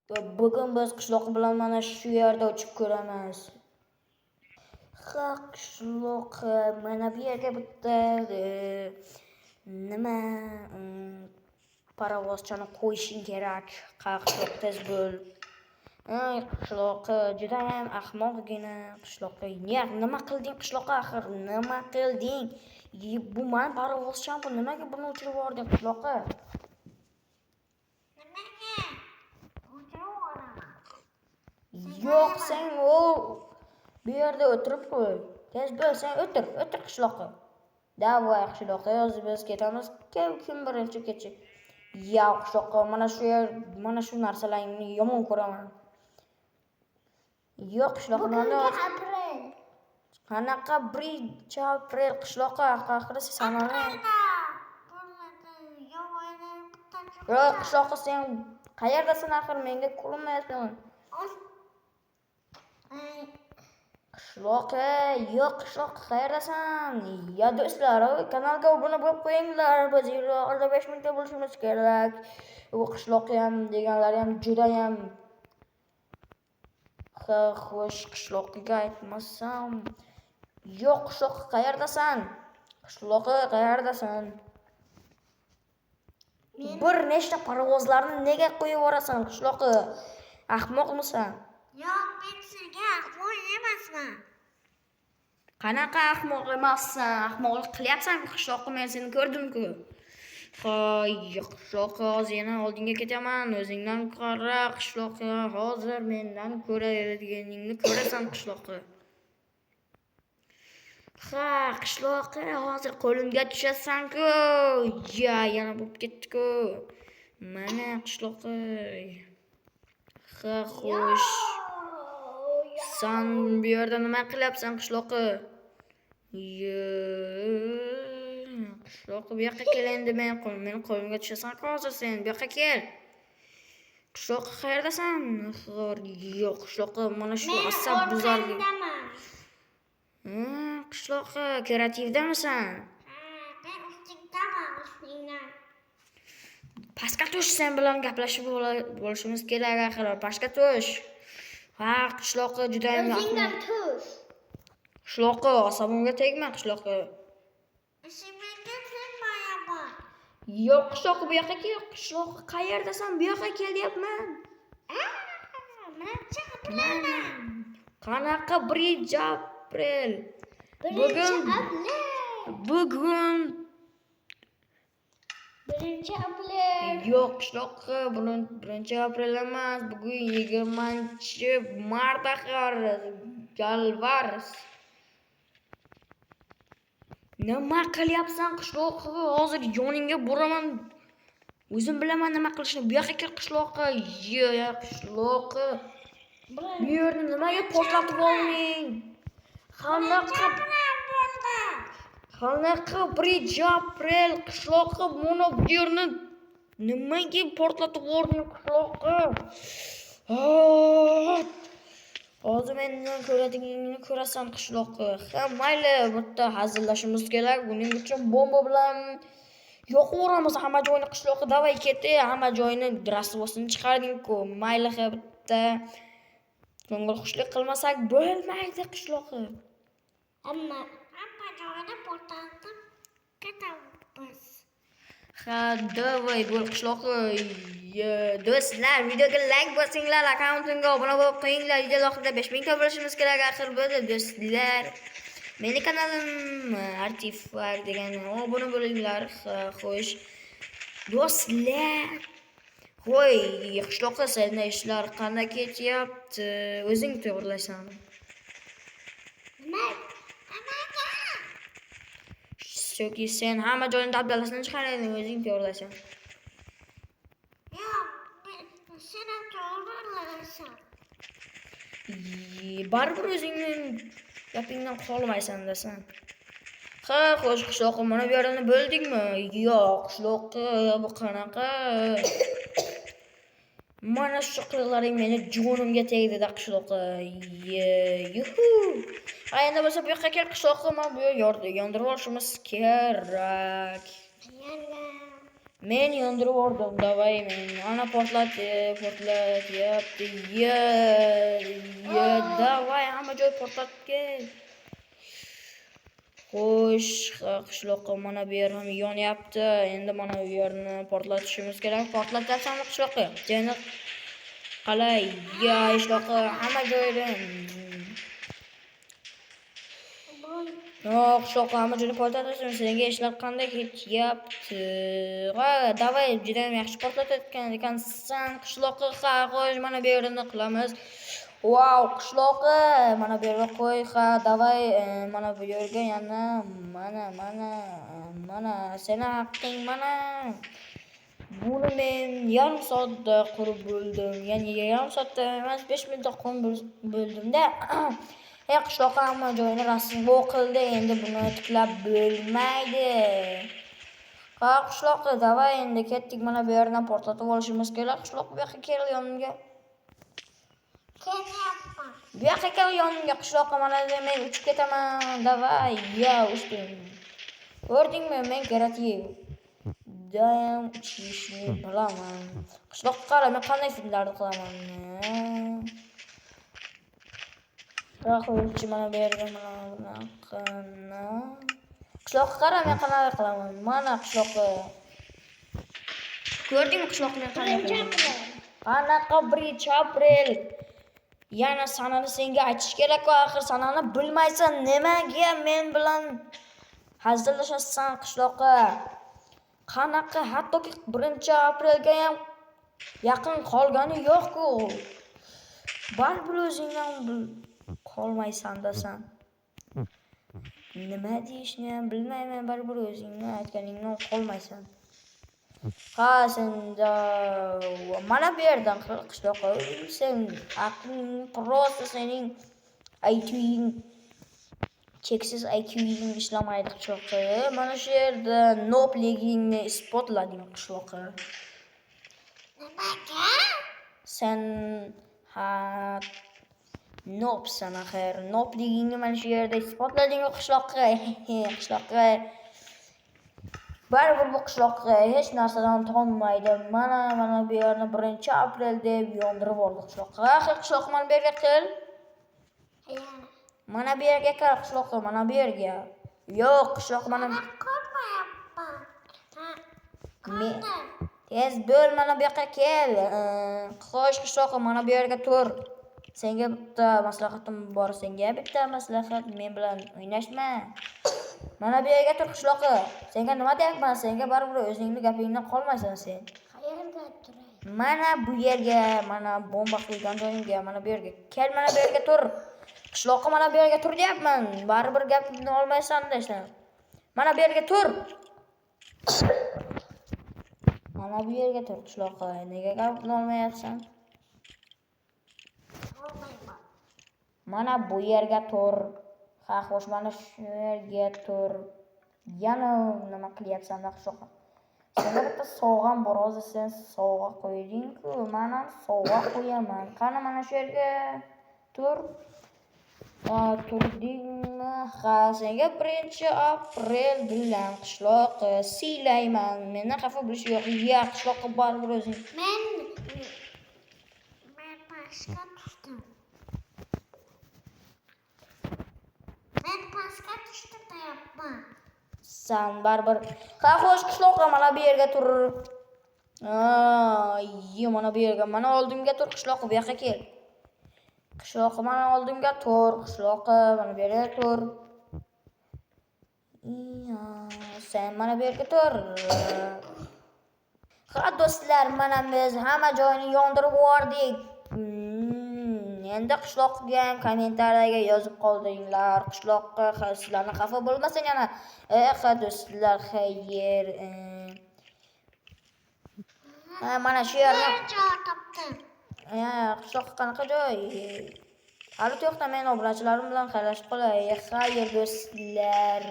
Bugun biz qishloq bilan mana shu yerda uchib ko'ramiz. Ha, qishloq mana bu yerga bitta nima parovozchani qo'yishing kerak. Qishloq tez bo'l. Qishloq juda ham ahmoqgina qishloq. Nima qilding qishloqqa axir? Nima qilding? Bu men parovozcham, bu nimaga buni uchirib yubording qishloqqa? Yo'q, sen bu yerda o'tirib qo'y. Tez bo'l, sen o'tir qishloqqa. Davay qishloqqa, biz ketamiz. Kim birinchi ketchi? Yo'q, qishloqqa mana shu narsalarni yomon ko'raman. Yo'q, qishloqqa qanaqa birinchi aprel qishloqqa axir sanani. Yo'q, qishloqqa sen qayerdasan axir? Menga ko'rinmayapsan. Qishloqqa, yo'q qishloq qayerdasan? Ya do'stlar, kanalga obuna bo'lib qo'yinglar. Biz 25 mingta bo'lishimiz kerak. U qishloq ham deganlari ham juda ham xo'sh, qishloqqa aytmasam. Yo'q, qishloq qayerdasan? Qishloqqa qayerdasan? Bir nechta parovozlarni nega qo'yib yuborasan qishloqqa? Ahmoqmisan? Yo'q, men senga ahmoq emasman. Qanaqa ahmoq emassan? Ahmoqlik qilyapsan qishloqqa, men seni ko'rdim-ku. Hoy, qishloqqa hozir yana oldinga ketaman. O'zingdan qara qishloqqa, hozir mendan ko'radiganingni ko'rasan qishloqqa. Ha, qishloqqa hozir qo'limga tushasan-ku. Yana bo'lib ketdi-ku. Mana qishloqqa. Ha, xo'sh. Sen bu yerda nima qilyapsan qishloqqa? Qishloqqa bu yoqqa kel endi, men qo'limga tushasan hozir sen bu yoqqa kel. Qishloqqa qayerdasan? Yo'q, qishloqqa mana shu asab buzarlik. Qishloqqa kreativdamisan? Men ustingdaman. Pastga tush, sen bilan gaplashib bo'lishimiz kerak axir. Pastga tush. Ha, qishloqqa juda ham O'zingdan tush. Qishloqqa asabimga tegma qishloqqa. Ishimga tegmayapman. Yo'q, qishloqqa bu yoqqa kel. Qishloqqa qayerdasan? Bu yoqqa kel deyapman. Birinchi aprelman. Qanaqa birinchi aprel? Bugun birinchi aprel. Yo'q, qishloqqa birinchi aprel emas. Bugun 20-mart axir. Galvar. Nima qilyapsan qishloqqa? Hozir yoningga boraman. O'zim bilaman nima qilishni. Bu yoqqa kel qishloqqa. Yo'q, qishloqqa. Bu yerni nimaga portlatib olding? Qanaqa birinchi aprel qishloqqa mana bu yerni nimaga portlatib olding qishloqqa? Hozir mendan ko'radigingni ko'rasan qishloqqa. Ha, mayli, bitta hazillashimiz kerak. Buning uchun bomba bilan yoqib uramiz hamma joyni qishloqqa. Davay ketdi, hamma joyni rasvosini chiqarding-ku. Mayli, bitta ko'ngilxushlik qilmasak bo'lmaydi qishloqqa. Hamma joyni portlatib ketamiz. Ha, davay bo'l qishloqqa. Do'stlar, videoga like bosinglar, akkauntimga obuna bo'lib qo'yinglar. Video oxirida 5000 ta bo'lishimiz kerak axir bo'ldi do'stlar. Meni kanalim Artifar degan obuna bo'linglar. Xo'sh. Do'stlar. Voy, qishloqqa senda ishlar qanday ketyapti? O'zing to'g'rilaysan. Chunki sen hamma joyni dabdalasini chiqarading, o'zing to'g'rilaysan. Yo'q, sen ham to'g'rilaysan. Baribir o'zingni gapingdan qolmaysan-dasan. Ha, xo'sh, qishloqqa mana bu yerni bo'ldingmi? Yo'q, qishloqqa bu qanaqa? Mana shu qillaring meni jonimga tegdi-da qishloqqa. Yuhu. Ha, endi bo'lsa bu yoqqa kel qishloqqa, men bu yerni yondirib olishimiz kerak. Men yondirib yubordim, davay men. Ana portlatyapti. Davay hamma joy portlatgan. Xo'sh, qishloqqa mana bu yer ham yonyapti. Endi mana bu yerni portlatishimiz kerak. Portlatyapsanmi qishloqqa? Seni qalay? Qishloqqa hamma joyda. Yo'q, qishloqqa hamma joyni portlatishim. Senga ishlar qanday ketyapti? Davay, juda ham yaxshi portlatayotgan ekansan. Qishloqqa qo'y, mana bu yerni qilamiz. Wow, qishloqqa mana bu yerga qo'y, davay, mana bu yerga yana mana seni haqqing mana. Buni men yarim soatda qurib bo'ldim. Ya'ni yarim soatda emas, 5 minutda qurib bo'ldimda. Qishloqqa hamma joyini rasm o'qildi. Endi buni tiklab bo'lmaydi. Qishloqqa davay, endi ketdik. Mana bu yerdan portlatib olishimiz kerak. Qishloq bu yoqqa kel yonimga. Kelyapman. Bu yoqqa kel yonimga qishloqqa, mana men uchib ketaman. Davay, uchdim. Ko'rdingmi, men kerakli. Doim uchishni bilaman. Qishloqqa qara, men qanday filmlarni qilaman. Qo'ychi mana bu yerga mana qishloqqa qara, men qanday qilaman. Mana qishloqqa. Ko'rdingmi qishloqni qanday qilaman? Qanaqa birinchi aprel? Yana sanani senga aytish kerak-ku, axir sanani bilmaysan. Nimaga men bilan hazillashasan qishloqqa? Qanaqa, hattoki 1-aprelga ham yaqin qolgani yo'q-ku. Baribir o'zingdan qolmaysan dasan. Nima deyishni ham bilmayman, baribir o'zingni aytganingdan qolmaysan. Senda mana bu yerdan qishloqqa sen aqling prosta, sening IQing cheksiz IQing ishlamaydi qishloqqa. Mana shu yerda nopligingni isbotlading qishloqqa. Nimaga? Sen nopsan axir. Nopligingni mana shu yerda isbotlading qishloqqa. Qishloqqa baribir bu qishloqqa hech narsadan tonmaydi. Mana bu yerni 1-aprel deb yondirib oldi qishloqqa. Axir qishloq mana bu yerga kel. Mana bu yerga kel qishloqqa, mana bu yerga. Yo'q, qishloq mana ko'rmayapman. Tez bo'l, mana bu yoqqa kel. Xo'sh qishloqqa, mana bu yerga tur. Senga bitta maslahatim bor, men bilan o'ynashma. Mana bu yerga tur qishloqqa. Senga nima deyapman? Senga baribir o'zingning gapingdan qolmaysan sen. Qayerga turay? Mana bu yerga, mana bomba qo'ygan joyingga, mana bu yerga. Kel, mana bu yerga tur. Qishloqqa mana bu yerga tur deyapman. Baribir gapimni olmaysan desam. Mana bu yerga tur. Mana bu yerga tur qishloqqa. Nega gapimni olmayapsan? Mana bu yerga tur. Xo'sh, mana shu yerga tur. Yana nima qilyapsan qishloqqa? Senga bitta sovg'am bor, hozir sen sovg'a qo'yding-ku, men ham sovg'a qo'yaman. Qani mana shu yerga tur. Turdingmi? Senga 1-aprel bilan qishloqqa siylayman. Mendan xafa bo'lish yo'q. Qishloqqa baribir o'zing. Men pastga tushdim. Men pastga tushdim deyapman. Sen baribir. Xo'sh, qishloqqa mana bu yerga tur. Mana bu yerga, mana oldimga tur qishloqqa, bu yoqqa kel. Qishloqqa mana oldimga tur, qishloqqa mana bu yerga tur. Sen mana bu yerga tur. Do'stlar, mana biz hamma joyni yondirib yubordik. Endi qishloqqa ham kommentariyaga yozib qoldinglar. Qishloqqa sizlarni xafa bo'lmasin yana. Do'stlar, xayr. Mana shu yerni joy topdim. qishloqqa qanaqa joy? Hali yo'qda men obunachilarim bilan xayrlashib qolay. Xayr do'stlar.